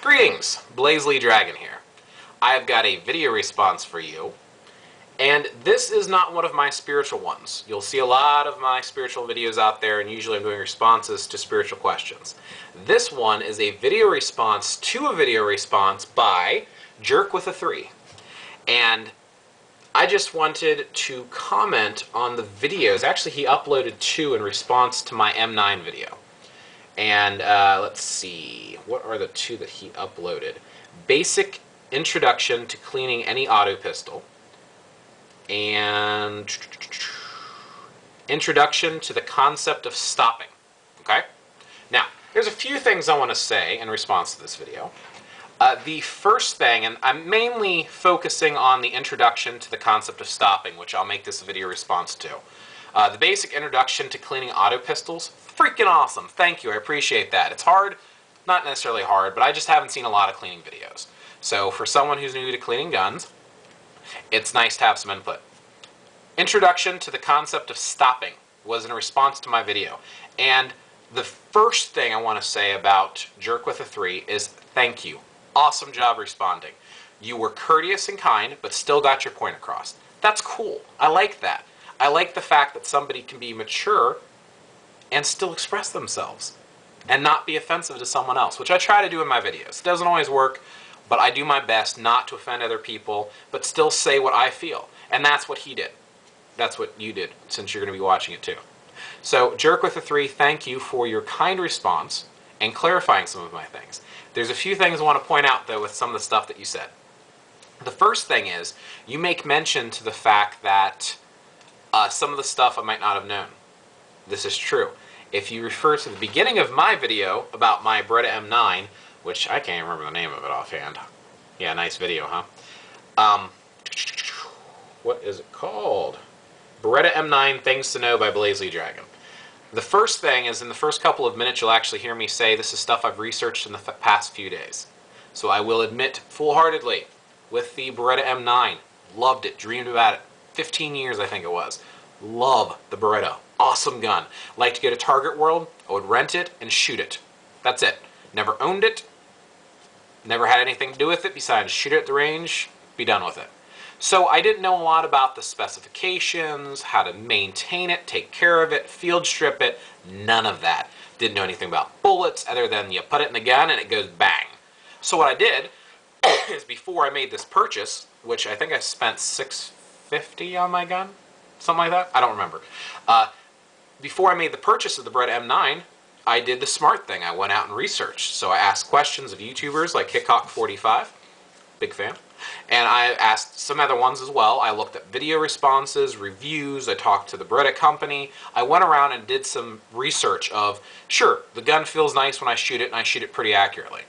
Greetings, Blazely Dragon here. I've got a video response for you, and this is not one of my spiritual ones. You'll see a lot of my spiritual videos out there, and usually I'm doing responses to spiritual questions. This one is a video response to a video response by jerkwitha3, and I just wanted to comment on the videos. Actually, he uploaded two in response to my M9 video. And let's see, what are the two that he uploaded? Basic Introduction to Cleaning Any Auto Pistol, and Introduction to the Concept of Stopping. Okay? Now, there's a few things I want to say in response to this video. The first thing, and I'm mainly focusing on the introduction to the concept of stopping, which I'll make this video response to. The basic introduction to cleaning auto pistols, freaking awesome. Thank you, I appreciate that. It's hard, not necessarily hard, but I just haven't seen a lot of cleaning videos. So for someone who's new to cleaning guns, it's nice to have some input. Introduction to the concept of stopping was in response to my video. And the first thing I want to say about jerkwitha3 is thank you. Awesome job responding. You were courteous and kind, but still got your point across. That's cool. I like that. I like the fact that somebody can be mature and still express themselves and not be offensive to someone else, which I try to do in my videos. It doesn't always work, but I do my best not to offend other people, but still say what I feel. And that's what he did. That's what you did, since you're going to be watching it too. So, jerkwitha3, thank you for your kind response and clarifying some of my things. There's a few things I want to point out, though, with some of the stuff that you said. The first thing is, you make mention to the fact that some of the stuff I might not have known. This is true. If you refer to the beginning of my video about my Beretta M9, which I can't remember the name of it offhand. Yeah, nice video, huh? What is it called? Beretta M9 Things to Know by Blazely Dragon. The first thing is, in the first couple of minutes, you'll actually hear me say this is stuff I've researched in the past few days. So I will admit full-heartedly, with the Beretta M9, loved it, dreamed about it. 15 years, I think it was. Love the Beretta. Awesome gun. Like to go to Target World, I would rent it and shoot it. That's it. Never owned it. Never had anything to do with it besides shoot it at the range, be done with it. So I didn't know a lot about the specifications, how to maintain it, take care of it, field strip it, none of that. Didn't know anything about bullets other than you put it in the gun and it goes bang. So what I did is, before I made this purchase, which I think I spent $650 on my gun, something like that, I don't remember. Before I made the purchase of the Beretta M9, I did the smart thing. I went out and researched. So I asked questions of YouTubers like Hickok45, big fan, and I asked some other ones as well. I looked at video responses, reviews, I talked to the Beretta company. I went around and did some research of, sure, the gun feels nice when I shoot it, and I shoot it pretty accurately.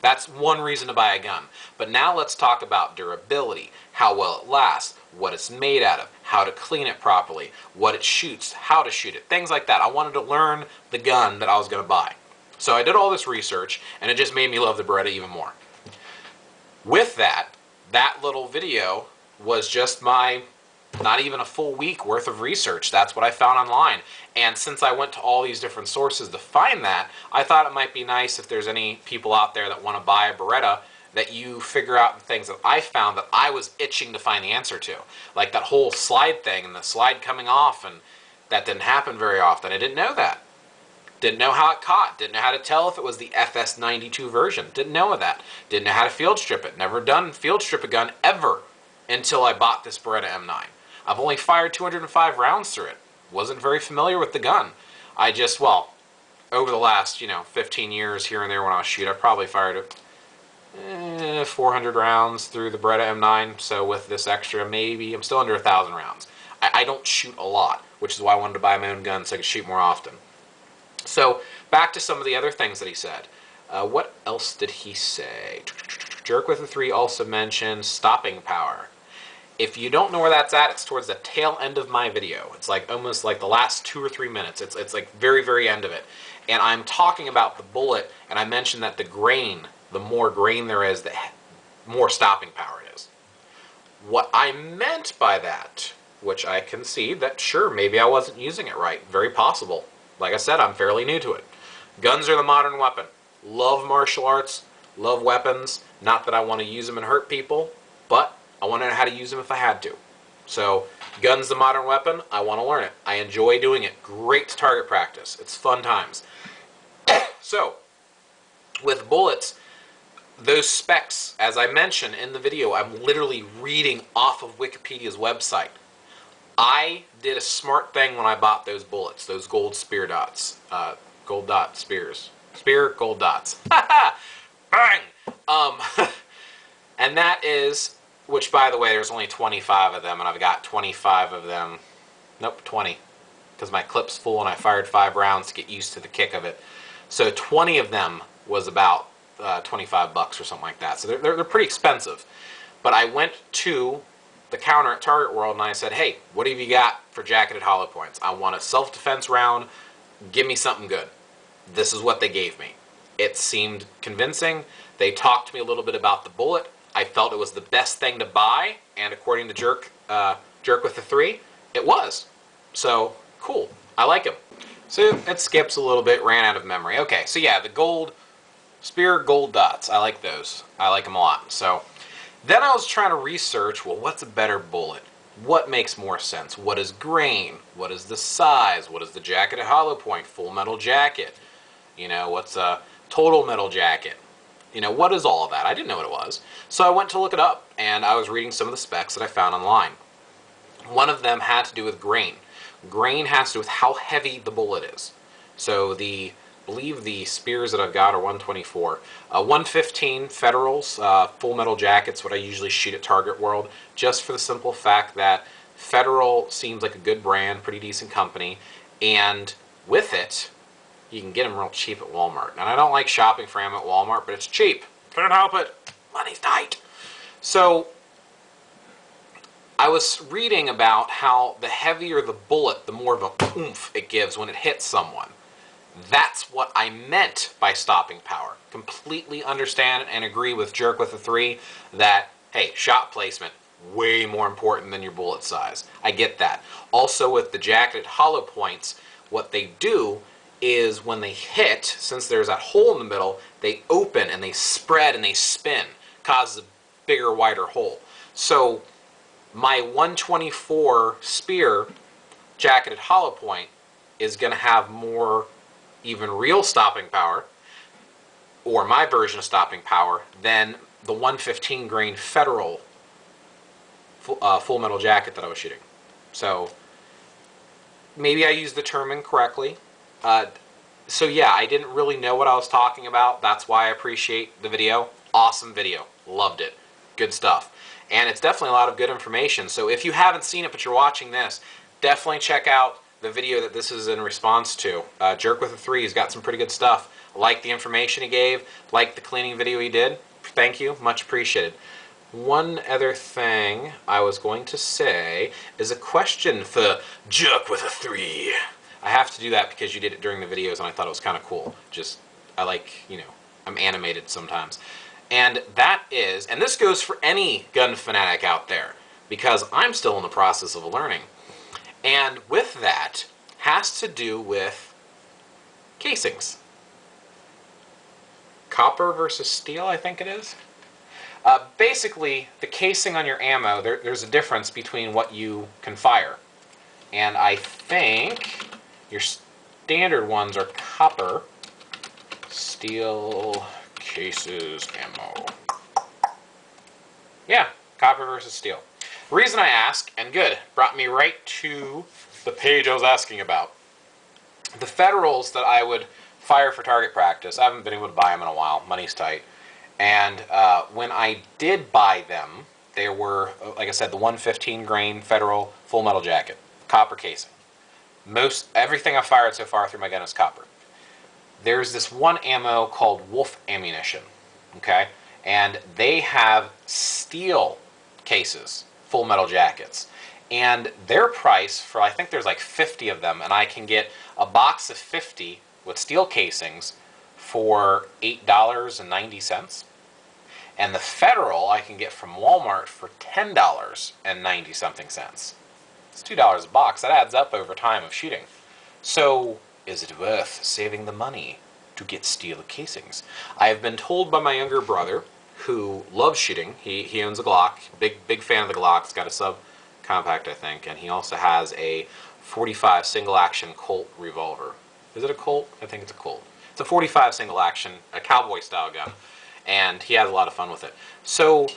That's one reason to buy a gun. But now let's talk about durability, how well it lasts, what it's made out of, how to clean it properly, what it shoots, how to shoot it, things like that. I wanted to learn the gun that I was going to buy. So I did all this research, and it just made me love the Beretta even more. With that, that little video was just my, not even a full week worth of research. That's what I found online. And since I went to all these different sources to find that, I thought it might be nice if there's any people out there that want to buy a Beretta, that you figure out the things that I found that I was itching to find the answer to. Like that whole slide thing and the slide coming off, and that didn't happen very often. I didn't know that. Didn't know how it caught. Didn't know how to tell if it was the FS92 version. Didn't know that. Didn't know how to field strip it. Never done field strip a gun ever until I bought this Beretta M9. I've only fired 205 rounds through it. Wasn't very familiar with the gun. I just, well, over the last, 15 years here and there when I was shooting, I probably fired 400 rounds through the Beretta M9, so with this extra, maybe, I'm still under 1,000 rounds. I don't shoot a lot, which is why I wanted to buy my own gun so I could shoot more often. So, back to some of the other things that he said. What else did he say? jerkwitha3 also mentioned stopping power. If you don't know where that's at, it's towards the tail end of my video. It's like almost like the last 2 or 3 minutes. It's like very, very end of it. And I'm talking about the bullet, and I mentioned that the grain, the more grain there is, the more stopping power it is. What I meant by that, which I concede that sure, maybe I wasn't using it right. Very possible. Like I said, I'm fairly new to it. Guns are the modern weapon. Love martial arts. Love weapons. Not that I want to use them and hurt people, but I want to know how to use them if I had to. So, gun's the modern weapon. I want to learn it. I enjoy doing it. Great target practice. It's fun times. So, with bullets, those specs, as I mentioned in the video, I'm literally reading off of Wikipedia's website. I did a smart thing when I bought those bullets, those gold spear dots. Gold dot spears. Spear, gold dots. Bang! And that is, which by the way, there's only 25 of them, and I've got 25 of them. Nope, 20. Because my clip's full and I fired 5 rounds to get used to the kick of it. So 20 of them was about 25 bucks or something like that. So they're pretty expensive. But I went to the counter at Target World and I said, hey, what have you got for jacketed hollow points? I want a self-defense round. Give me something good. This is what they gave me. It seemed convincing. They talked to me a little bit about the bullet. I felt it was the best thing to buy, and according to jerkwitha3, it was. So, cool. I like him. So, it skips a little bit, ran out of memory. Okay, so yeah, the gold, spear gold dots. I like those. I like them a lot. So, then I was trying to research, well, what's a better bullet? What makes more sense? What is grain? What is the size? What is the jacketed hollow point? Full metal jacket? You know, what's a total metal jacket? You know, what is all of that? I didn't know what it was. So I went to look it up, and I was reading some of the specs that I found online. One of them had to do with grain. Grain has to do with how heavy the bullet is. So I believe the spears that I've got are 124. 115 Federals, full metal jackets, what I usually shoot at Target World, just for the simple fact that Federal seems like a good brand, pretty decent company, and with it, you can get them real cheap at Walmart. And I don't like shopping for ammo at Walmart, but it's cheap. Can't help it. Money's tight. So, I was reading about how the heavier the bullet, the more of a oomph it gives when it hits someone. That's what I meant by stopping power. Completely understand and agree with jerkwitha3 that, hey, shot placement, way more important than your bullet size. I get that. Also with the jacketed hollow points, what they do is when they hit, since there's that hole in the middle, they open and they spread and they spin, causes a bigger, wider hole. So my 124 spear jacketed hollow point is going to have more even real stopping power, or my version of stopping power, than the 115 grain Federal full metal jacket that I was shooting. So maybe I used the term incorrectly. So yeah, I didn't really know what I was talking about. That's why I appreciate the video. Awesome video. Loved it. Good stuff. And it's definitely a lot of good information. So if you haven't seen it but you're watching this, definitely check out the video that this is in response to. jerkwitha3 has got some pretty good stuff. Like the information he gave. Like the cleaning video he did. Thank you. Much appreciated. One other thing I was going to say is a question for jerkwitha3. I have to do that because you did it during the videos and I thought it was kind of cool. Just, I like, you know, I'm animated sometimes. And that is, and this goes for any gun fanatic out there, because I'm still in the process of learning. And with that, has to do with casings. Copper versus steel, I think it is. Basically, the casing on your ammo, there's a difference between what you can fire. And I think your standard ones are copper, steel cases, ammo. Yeah, copper versus steel. The reason I ask, and good, brought me right to the page I was asking about. The Federals that I would fire for target practice, I haven't been able to buy them in a while, money's tight. And when I did buy them, they were, like I said, the 115 grain Federal full metal jacket, copper casing. Everything I've fired so far through my gun is copper. There's this one ammo called Wolf ammunition, okay? And they have steel cases, full metal jackets. And their price for, I think there's like 50 of them, and I can get a box of 50 with steel casings for $8.90. And the Federal I can get from Walmart for $10.90-something. It's $2 a box. That adds up over time of shooting. So, is it worth saving the money? to get steel casings. I have been told by my younger brother, who loves shooting, he owns a Glock, big fan of the Glock, he's got a sub-compact, I think, and he also has a 45 single-action Colt revolver. Is it a Colt? I think it's a Colt. It's a 45 single-action, a cowboy-style gun, and he has a lot of fun with it. So,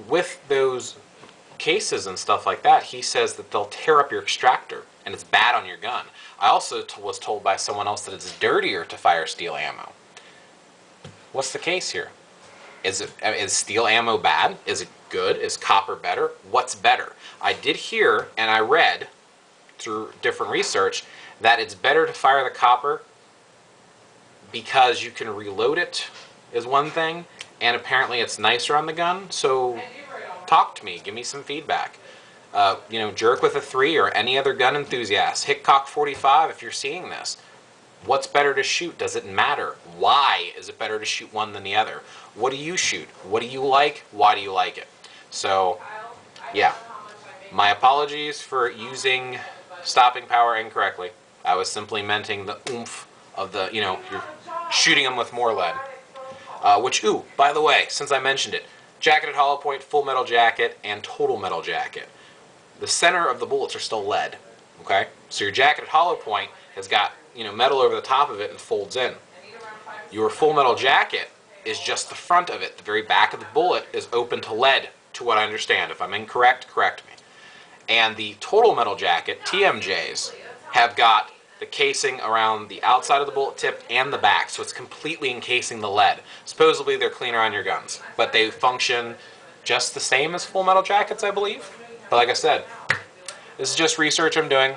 with those cases and stuff like that, he says that they'll tear up your extractor, and it's bad on your gun. I also was told by someone else that it's dirtier to fire steel ammo. What's the case here? Is steel ammo bad? Is it good? Is copper better? What's better? I did hear, and I read through different research, that it's better to fire the copper because you can reload it is one thing, and apparently it's nicer on the gun. So talk to me, give me some feedback. jerkwitha3 or any other gun enthusiast, Hickok 45 if you're seeing this. What's better to shoot? Does it matter? Why is it better to shoot one than the other? What do you shoot? What do you like? Why do you like it? So, yeah. My apologies for using stopping power incorrectly. I was simply menting the oomph of the, you're shooting them with more lead. By the way, since I mentioned it, jacketed hollow point, full metal jacket, and total metal jacket. The center of the bullets are still lead, okay? So your jacketed hollow point has got, metal over the top of it and folds in. Your full metal jacket is just the front of it. The very back of the bullet is open to lead, to what I understand. If I'm incorrect, correct me. And the total metal jacket, TMJs, have got the casing around the outside of the bullet tip and the back, so it's completely encasing the lead. Supposedly they're cleaner on your guns, but they function just the same as full metal jackets, I believe. But like I said, this is just research I'm doing,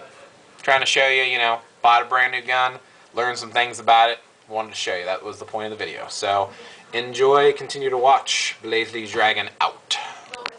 trying to show you, bought a brand new gun, learned some things about it, wanted to show you. That was the point of the video. So enjoy, continue to watch. Blaze Dragon out.